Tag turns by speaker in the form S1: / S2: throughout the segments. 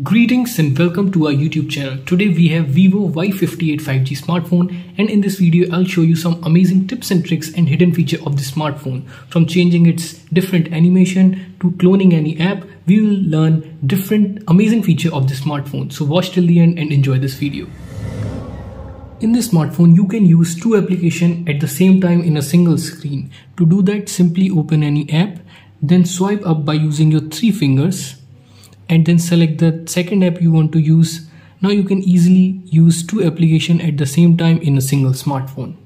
S1: Greetings and welcome to our YouTube channel. Today we have Vivo Y58 5G smartphone, and in this video I'll show you some amazing tips and tricks and hidden feature of this smartphone. From changing its different animation to cloning any app, we will learn different amazing feature of this smartphone. So watch till the end and enjoy this video. In this smartphone, you can use two applications at the same time in a single screen. To do that, simply open any app, then swipe up by using your three fingers, and then select the second app you want to use. Now you can easily use two applications at the same time in a single smartphone.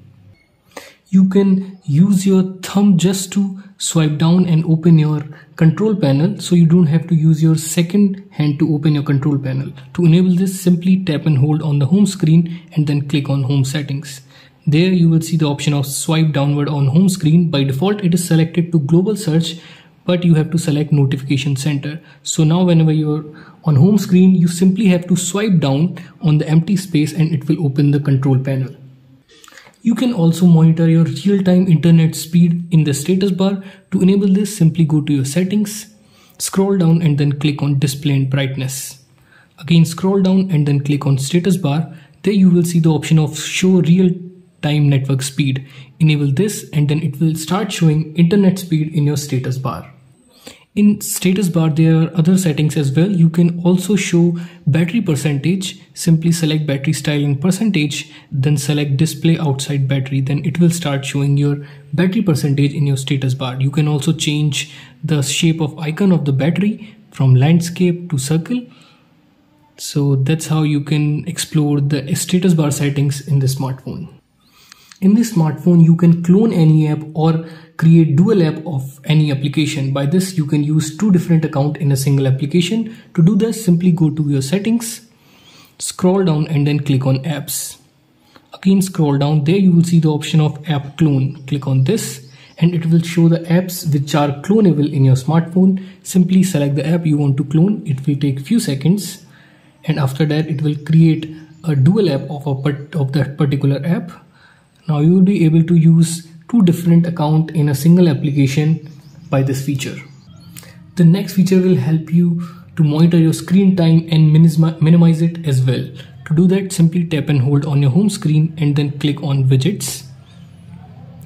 S1: You can use your thumb just to swipe down and open your control panel, so you don't have to use your second hand to open your control panel. To enable this, simply tap and hold on the home screen and then click on home settings. There you will see the option of swipe downward on home screen. By default it is selected to global search, but you have to select notification center. So now whenever you're on home screen, you simply have to swipe down on the empty space and it will open the control panel. You can also monitor your real-time internet speed in the status bar. To enable this, simply go to your settings, scroll down and then click on display and brightness. Again scroll down and then click on status bar. There you will see the option of show real-time network speed. Enable this and then it will start showing internet speed in your status bar. In status bar, there are other settings as well. You can also show battery percentage. Simply select battery style in percentage, then select display outside battery. Then it will start showing your battery percentage in your status bar. You can also change the shape of icon of the battery from landscape to circle. So that's how you can explore the status bar settings in the smartphone. In this smartphone, you can clone any app or create dual app of any application. By this, you can use two different accounts in a single application. To do this, simply go to your settings, scroll down and then click on apps. Again scroll down, there you will see the option of app clone. Click on this and it will show the apps which are clonable in your smartphone. Simply select the app you want to clone. It will take few seconds, and after that it will create a dual app of that particular app. Now you will be able to use two different accounts in a single application by this feature. The next feature will help you to monitor your screen time and minimize it as well. To do that, simply tap and hold on your home screen and then click on widgets.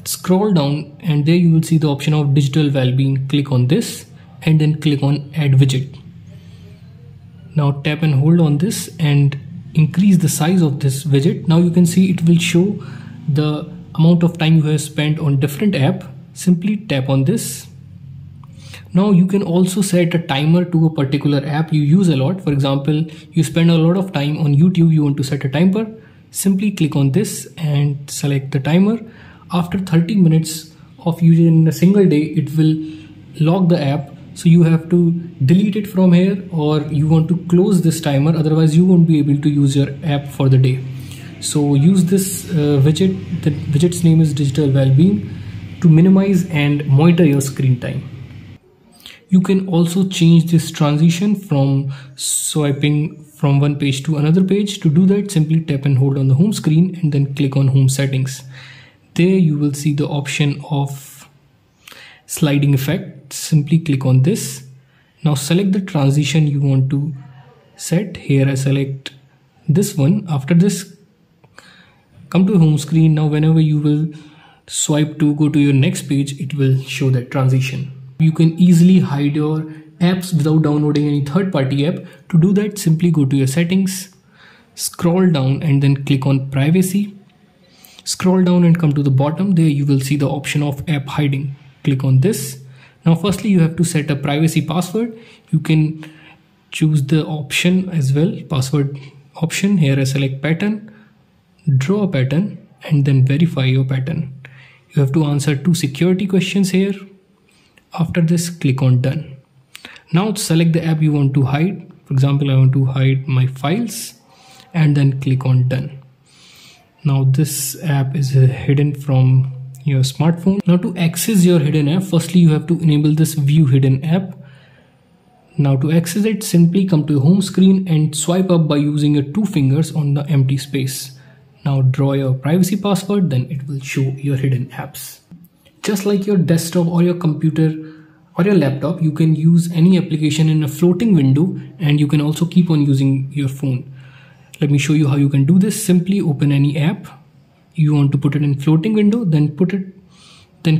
S1: Scroll down and there you will see the option of digital well-being. Click on this and then click on add widget. Now tap and hold on this and increase the size of this widget. Now you can see it will show the amount of time you have spent on different app. Simply tap on this. Now you can also set a timer to a particular app you use a lot. For example, you spend a lot of time on YouTube, you want to set a timer. Simply click on this and select the timer. After 30 minutes of using in a single day, it will lock the app. So you have to delete it from here, or you want to close this timer, otherwise you won't be able to use your app for the day. So use this widget. The widget's name is digital well-being, to minimize and monitor your screen time. You can also change this transition from swiping from one page to another page. To do that, simply tap and hold on the home screen and then click on home settings. There you will see the option of sliding effect. Simply click on this. Now select the transition you want to set. Here I select this one. After this, come to home screen. Now whenever you will swipe to go to your next page, it will show that transition. You can easily hide your apps without downloading any third-party app. To do that, simply go to your settings, scroll down and then click on privacy. Scroll down and come to the bottom. There you will see the option of app hiding. Click on this. Now firstly you have to set a privacy password. You can choose the option as well, password option. Here I select pattern, draw a pattern and then verify your pattern. You have to answer two security questions here. After this, click on done. Now select the app you want to hide. For example, I want to hide my files and then click on done. Now this app is hidden from your smartphone. Now to access your hidden app, firstly you have to enable this view hidden app. Now to access it, simply come to your home screen and swipe up by using your two fingers on the empty space. Now draw your privacy password, then it will show your hidden apps. Just like your desktop or your computer or your laptop, you can use any application in a floating window, and you can also keep on using your phone. Let me show you how you can do this. Simply open any app you want to put it in floating window, then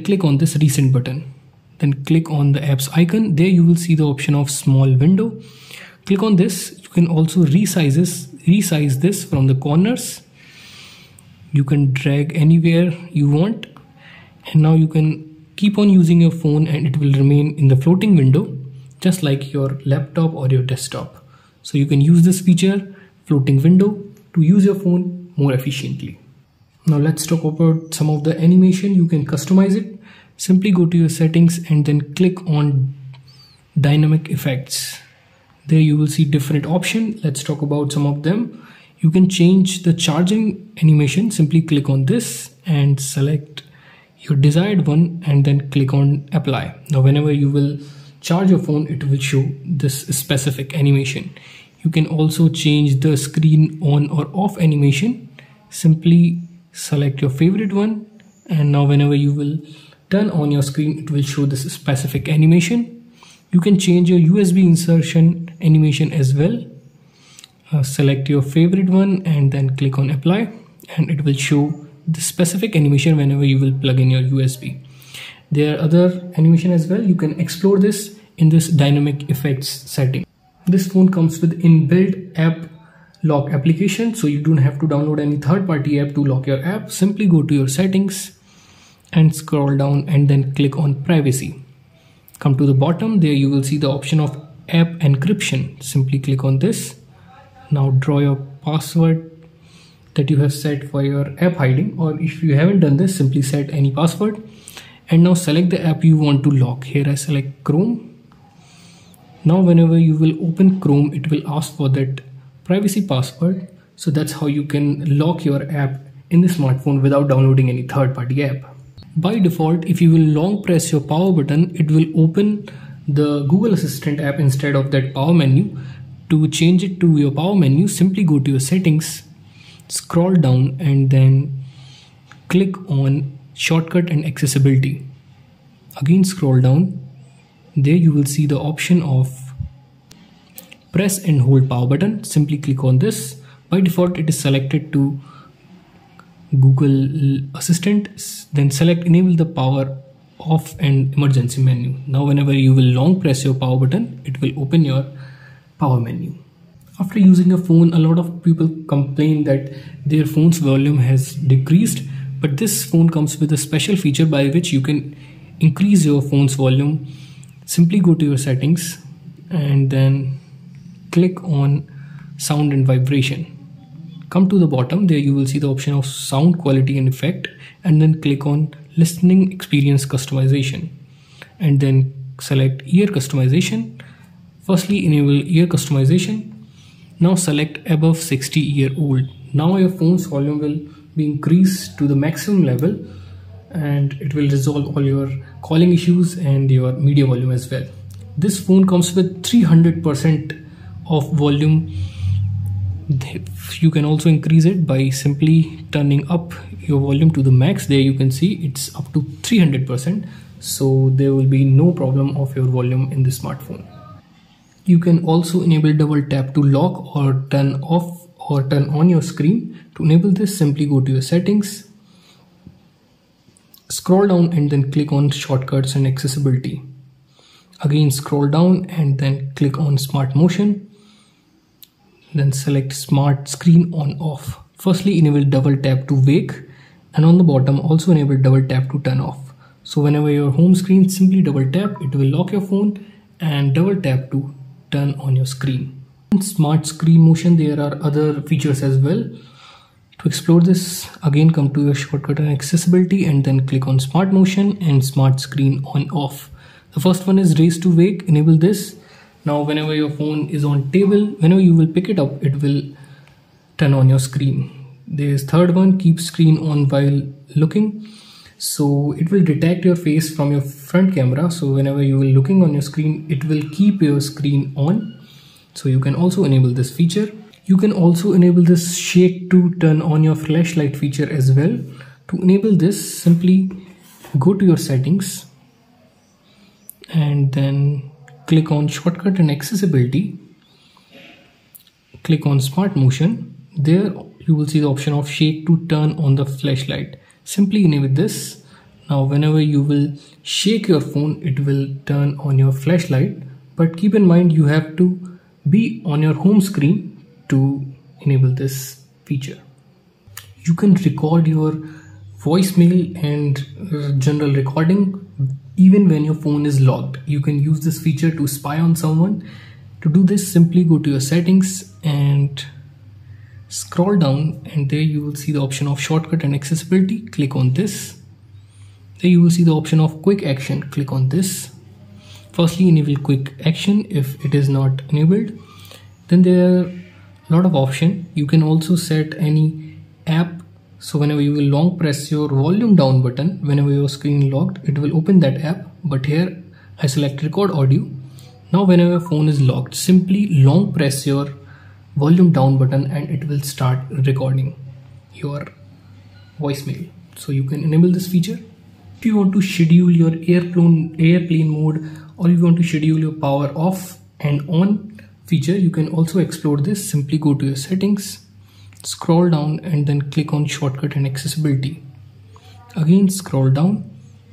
S1: click on this recent button, then click on the app's icon. There you will see the option of small window. Click on this. You can also resize this from the corners. You can drag anywhere you want, and now you can keep on using your phone and it will remain in the floating window just like your laptop or your desktop. So you can use this feature, floating window, to use your phone more efficiently. Now let's talk about some of the animation. You can customize it. Simply go to your settings and then click on dynamic effects. There you will see different options. Let's talk about some of them. You can change the charging animation. Simply click on this and select your desired one and then click on apply. Now whenever you will charge your phone, it will show this specific animation. You can also change the screen on or off animation. Simply select your favorite one, and now whenever you will turn on your screen, it will show this specific animation. You can change your USB insertion animation as well. Select your favorite one and then click on apply, and it will show the specific animation whenever you will plug in your USB. There are other animation as well. You can explore this in this dynamic effects setting. This phone comes with inbuilt app lock application, so you don't have to download any third-party app to lock your app. Simply go to your settings and scroll down and then click on privacy. Come to the bottom. There you will see the option of app encryption. Simply click on this. Now draw your password that you have set for your app hiding, or if you haven't done this, simply set any password, and now select the app you want to lock. Here I select Chrome. Now whenever you will open Chrome, it will ask for that privacy password. So that's how you can lock your app in the smartphone without downloading any third-party app. By default, if you will long press your power button, it will open the Google Assistant app instead of that power menu. To change it to your power menu, simply go to your settings, scroll down and then click on shortcut and accessibility. Again scroll down. There you will see the option of press and hold power button. Simply click on this. By default it is selected to Google Assistant. Then select enable the power off and emergency menu. Now whenever you will long press your power button, it will open your power menu. After using a phone, a lot of people complain that their phone's volume has decreased, but this phone comes with a special feature by which you can increase your phone's volume. Simply go to your settings and then click on sound and vibration. Come to the bottom. There you will see the option of sound quality and effect, and then click on listening experience customization and then select ear customization. Firstly, enable ear customization. Now select above 60-year-old. Now your phone's volume will be increased to the maximum level, and it will resolve all your calling issues and your media volume as well. This phone comes with 300% of volume. You can also increase it by simply turning up your volume to the max. There you can see it's up to 300%, so there will be no problem of your volume in the smartphone. You can also enable double tap to lock or turn off or turn on your screen. To enable this, simply go to your settings, scroll down and then click on shortcuts and accessibility. Again scroll down and then click on smart motion. Then select smart screen on off. Firstly enable double tap to wake, and on the bottom also enable double tap to turn off. So whenever your home screen, simply double tap, it will lock your phone, and double tap to turn on your screen. In smart screen motion, there are other features as well. To explore this, again come to your shortcut and accessibility and then click on smart motion and smart screen on off. The first one is raise to wake. Enable this. Now whenever your phone is on table, whenever you will pick it up, it will turn on your screen. There is third one, keep screen on while looking. So it will detect your face from your front camera, so whenever you will looking on your screen, it will keep your screen on. So you can also enable this feature. You can also enable this shake to turn on your flashlight feature as well. To enable this, simply go to your settings and then click on shortcut and accessibility. Click on smart motion. There you will see the option of shake to turn on the flashlight. Simply enable this. Now whenever you will shake your phone, it will turn on your flashlight, but keep in mind you have to be on your home screen to enable this feature. You can record your voicemail and general recording even when your phone is locked. You can use this feature to spy on someone. To do this, simply go to your settings and scroll down, and there you will see the option of shortcut and accessibility. Click on this. There you will see the option of quick action. Click on this. Firstly, enable quick action if it is not enabled. Then there are a lot of options. You can also set any app. So whenever you will long press your volume down button, whenever your screen locked, it will open that app. But here I select record audio. Now whenever your phone is locked, simply long press your volume down button and it will start recording your voicemail. So you can enable this feature. If you want to schedule your airplane mode, or you want to schedule your power off and on feature, you can also explore this. Simply go to your settings, scroll down, and then click on shortcut and accessibility. Again scroll down.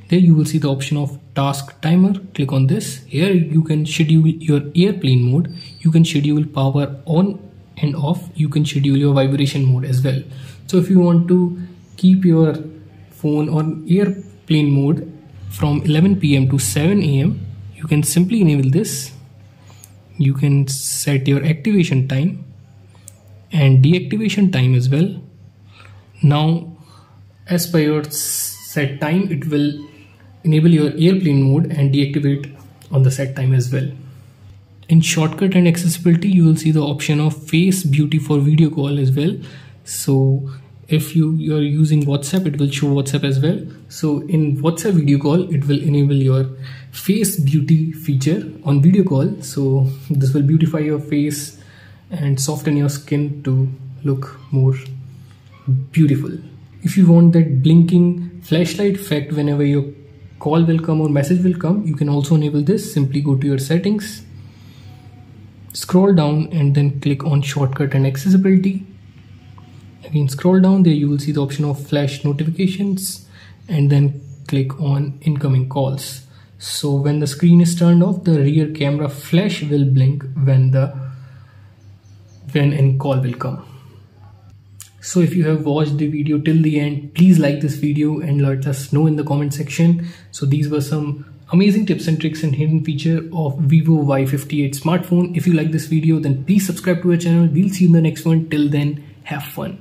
S1: There you will see the option of task timer. Click on this. Here you can schedule your airplane mode. You can schedule power on and off. You can schedule your vibration mode as well. So if you want to keep your phone on airplane mode from 11 PM to 7 AM, you can simply enable this. You can set your activation time and deactivation time as well. Now as per your set time, it will enable your airplane mode and deactivate on the set time as well. In shortcut and accessibility, you will see the option of face beauty for video call as well. So if you are using WhatsApp, it will show WhatsApp as well. So in WhatsApp video call, it will enable your face beauty feature on video call. So this will beautify your face and soften your skin to look more beautiful. If you want that blinking flashlight effect whenever your call will come or message will come, you can also enable this. Simply go to your settings, scroll down, and then click on shortcut and accessibility. Again scroll down. There you will see the option of flash notifications, and then click on incoming calls. So when the screen is turned off, the rear camera flash will blink when any call will come. So if you have watched the video till the end, please like this video and let us know in the comment section. So these were some amazing tips and tricks and hidden feature of Vivo Y58 smartphone. If you like this video, then please subscribe to our channel. We'll see you in the next one. Till then, have fun.